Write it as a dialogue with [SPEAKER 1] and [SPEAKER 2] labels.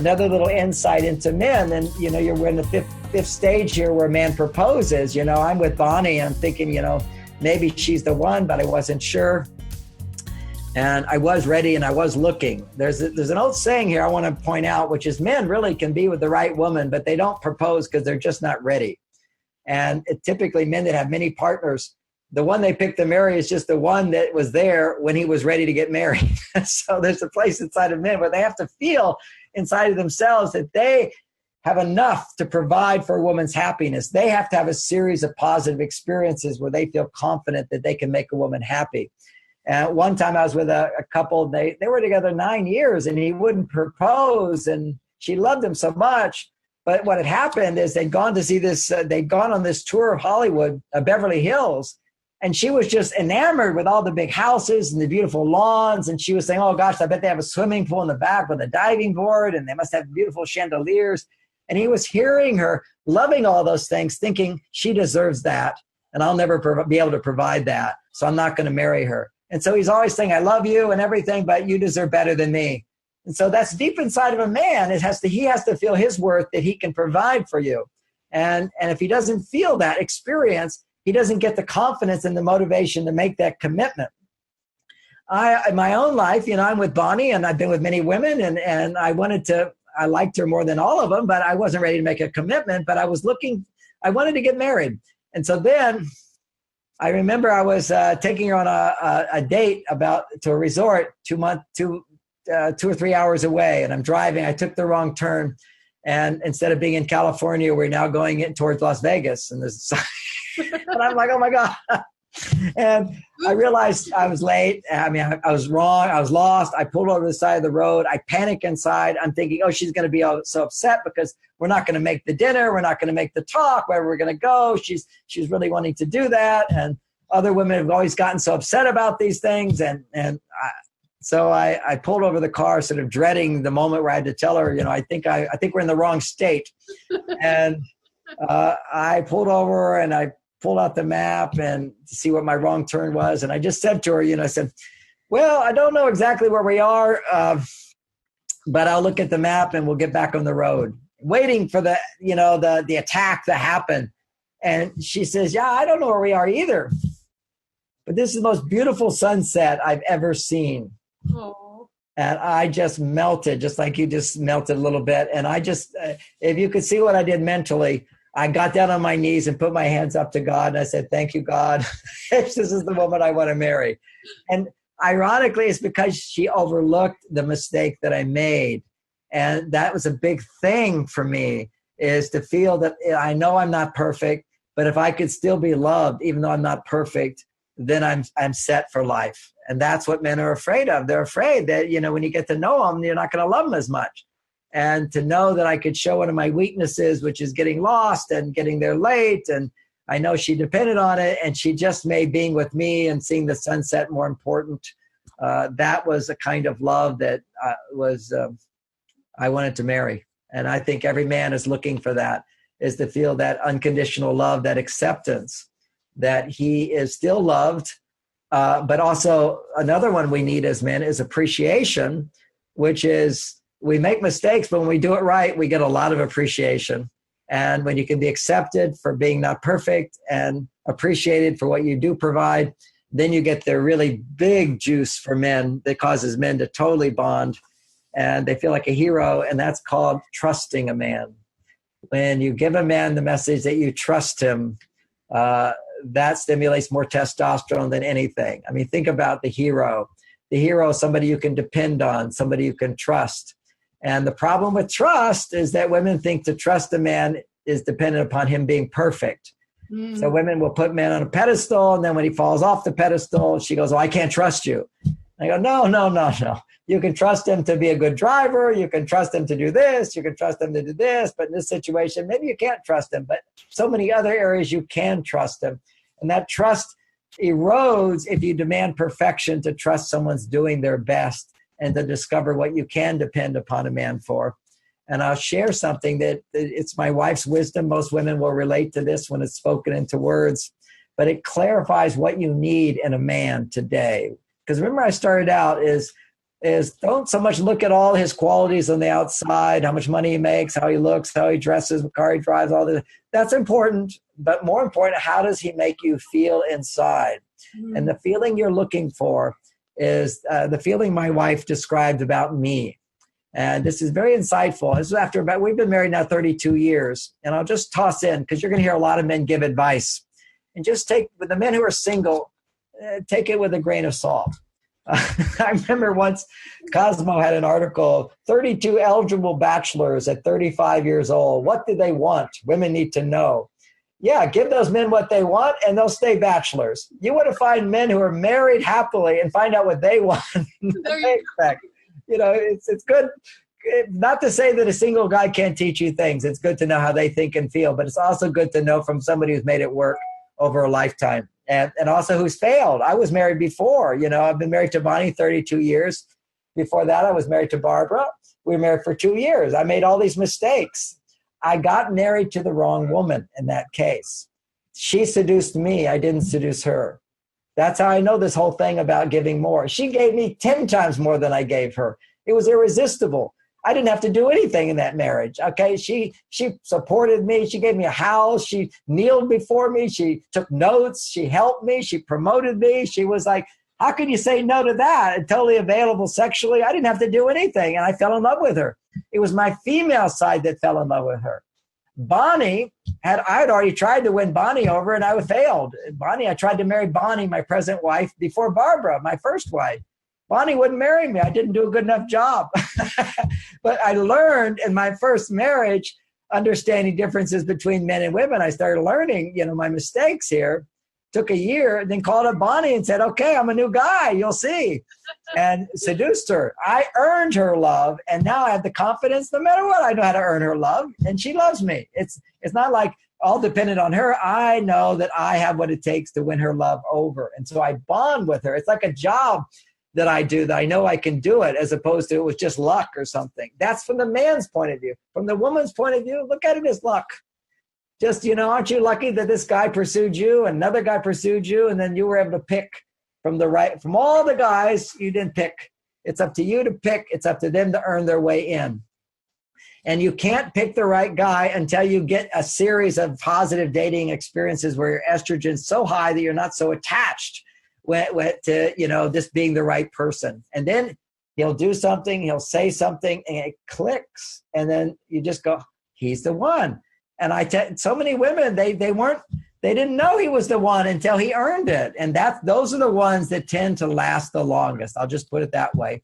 [SPEAKER 1] another little insight into men. And, we're in the fifth stage here where a man proposes. I'm with Bonnie. I'm thinking, maybe she's the one, but I wasn't sure. And I was ready and I was looking. There's an old saying here I want to point out, which is men really can be with the right woman, but they don't propose because they're just not ready. And typically men that have many partners, the one they pick to marry is just the one that was there when he was ready to get married. So there's a place inside of men where they have to feel inside of themselves that they have enough to provide for a woman's happiness. They have to have a series of positive experiences where they feel confident that they can make a woman happy. And one time I was with a couple, they were together 9 years and he wouldn't propose and she loved him so much. But what had happened is they'd gone to see this, they'd gone on this tour of Hollywood, Beverly Hills, and she was just enamored with all the big houses and the beautiful lawns. And she was saying, oh gosh, I bet they have a swimming pool in the back with a diving board and they must have beautiful chandeliers. And he was hearing her, loving all those things, thinking she deserves that. And I'll never be able to provide that. So I'm not going to marry her. And so he's always saying, I love you and everything, but you deserve better than me. And so that's deep inside of a man. He has to feel his worth that he can provide for you. And if he doesn't feel that experience, he doesn't get the confidence and the motivation to make that commitment. In my own life, I'm with Bonnie and I've been with many women and I liked her more than all of them, but I wasn't ready to make a commitment, but I wanted to get married. And so then I remember I was taking her on a date to a resort 2 or 3 hours away. And I'm driving. I took the wrong turn. And instead of being in California, we're now going in towards Las Vegas. And and I'm like, oh my God. And I realized I was late. I mean, I was wrong. I was lost. I pulled over the side of the road. I panic inside. I'm thinking, oh, she's going to be so upset because we're not going to make the dinner. We're not going to make the talk, wherever we're going to go. She's really wanting to do that. And other women have always gotten so upset about these things. So I pulled over the car, sort of dreading the moment where I had to tell her, I think we're in the wrong state. And I pulled over and I pulled out the map and to see what my wrong turn was. And I just said to her, I said, well, I don't know exactly where we are, but I'll look at the map and we'll get back on the road, waiting for the attack to happen. And she says, yeah, I don't know where we are either. But this is the most beautiful sunset I've ever seen.
[SPEAKER 2] Aww.
[SPEAKER 1] And I just melted, just like you just melted a little bit. And I just, if you could see what I did mentally, I got down on my knees and put my hands up to God. And I said, thank you, God. This is the woman I want to marry. And ironically, it's because she overlooked the mistake that I made. And that was a big thing for me, is to feel that I know I'm not perfect, but if I could still be loved, even though I'm not perfect, then I'm set for life. And that's what men are afraid of. They're afraid that, when you get to know them, you're not going to love them as much. And to know that I could show one of my weaknesses, which is getting lost and getting there late. And I know she depended on it, and she just made being with me and seeing the sunset more important. That was a kind of love that I wanted to marry. And I think every man is looking for that, is to feel that unconditional love, that acceptance, that he is still loved. But also another one we need as men is appreciation, which is, we make mistakes, but when we do it right, we get a lot of appreciation. And when you can be accepted for being not perfect and appreciated for what you do provide, then you get the really big juice for men that causes men to totally bond. And they feel like a hero, and that's called trusting a man. When you give a man the message that you trust him, that stimulates more testosterone than anything. I mean, think about the hero. The hero is somebody you can depend on, somebody you can trust. And the problem with trust is that women think to trust a man is dependent upon him being perfect. Mm. So women will put men on a pedestal, and then when he falls off the pedestal, she goes, oh, I can't trust you. I go, no. You can trust him to be a good driver. You can trust him to do this. You can trust him to do this. But in this situation, maybe you can't trust him. But so many other areas you can trust him. And that trust erodes if you demand perfection to trust someone's doing their best and to discover what you can depend upon a man for. And I'll share something that it's my wife's wisdom. Most women will relate to this when it's spoken into words, but it clarifies what you need in a man today. Because remember, I started out is is don't so much look at all his qualities on the outside, how much money he makes, how he looks, how he dresses, what car he drives, all this. That's important, but more important, how does he make you feel inside? Mm-hmm. And the feeling you're looking for is the feeling my wife described about me. And this is very insightful. This is we've been married now 32 years. And I'll just toss in, because you're going to hear a lot of men give advice. And just with the men who are single, take it with a grain of salt. I remember once Cosmo had an article, 32 eligible bachelors at 35 years old. What do they want? Women need to know. Yeah, give those men what they want and they'll stay bachelors. You want to find men who are married happily and find out what they want, what they expect. It's good. Not to say that a single guy can't teach you things. It's good to know how they think and feel, but it's also good to know from somebody who's made it work over a lifetime. And also who's failed. I was married before. I've been married to Bonnie 32 years. Before that, I was married to Barbara. We were married for 2 years. I made all these mistakes. I got married to the wrong woman in that case. She seduced me. I didn't seduce her. That's how I know this whole thing about giving more. She gave me 10 times more than I gave her. It was irresistible. I didn't have to do anything in that marriage. Okay. She supported me. She gave me a house. She kneeled before me. She took notes. She helped me. She promoted me. She was like, how can you say no to that? And totally available sexually. I didn't have to do anything. And I fell in love with her. It was my female side that fell in love with her. Bonnie I had already tried to win Bonnie over and I failed. I tried to marry Bonnie, my present wife, before Barbara, my first wife. Bonnie wouldn't marry me. I didn't do a good enough job. But I learned in my first marriage, understanding differences between men and women. I started learning, my mistakes here. Took a year, then called up Bonnie and said, okay, I'm a new guy. You'll see. And seduced her. I earned her love. And now I have the confidence, no matter what, I know how to earn her love. And she loves me. It's not like all dependent on her. I know that I have what it takes to win her love over. And so I bond with her. It's like a job that I do that I know I can do it, as opposed to it was just luck or something. That's from the man's point of view. From the woman's point of view, look at it as luck. Just, aren't you lucky that this guy pursued you, another guy pursued you, and then you were able to pick from all the guys, you didn't pick. It's up to you to pick. It's up to them to earn their way in. And you can't pick the right guy until you get a series of positive dating experiences where your estrogen's so high that you're not so attached to this being the right person. And then he'll do something, he'll say something, and it clicks. And then you just go, he's the one. And so many women, they didn't know he was the one until he earned it. And those are the ones that tend to last the longest. I'll just put it that way.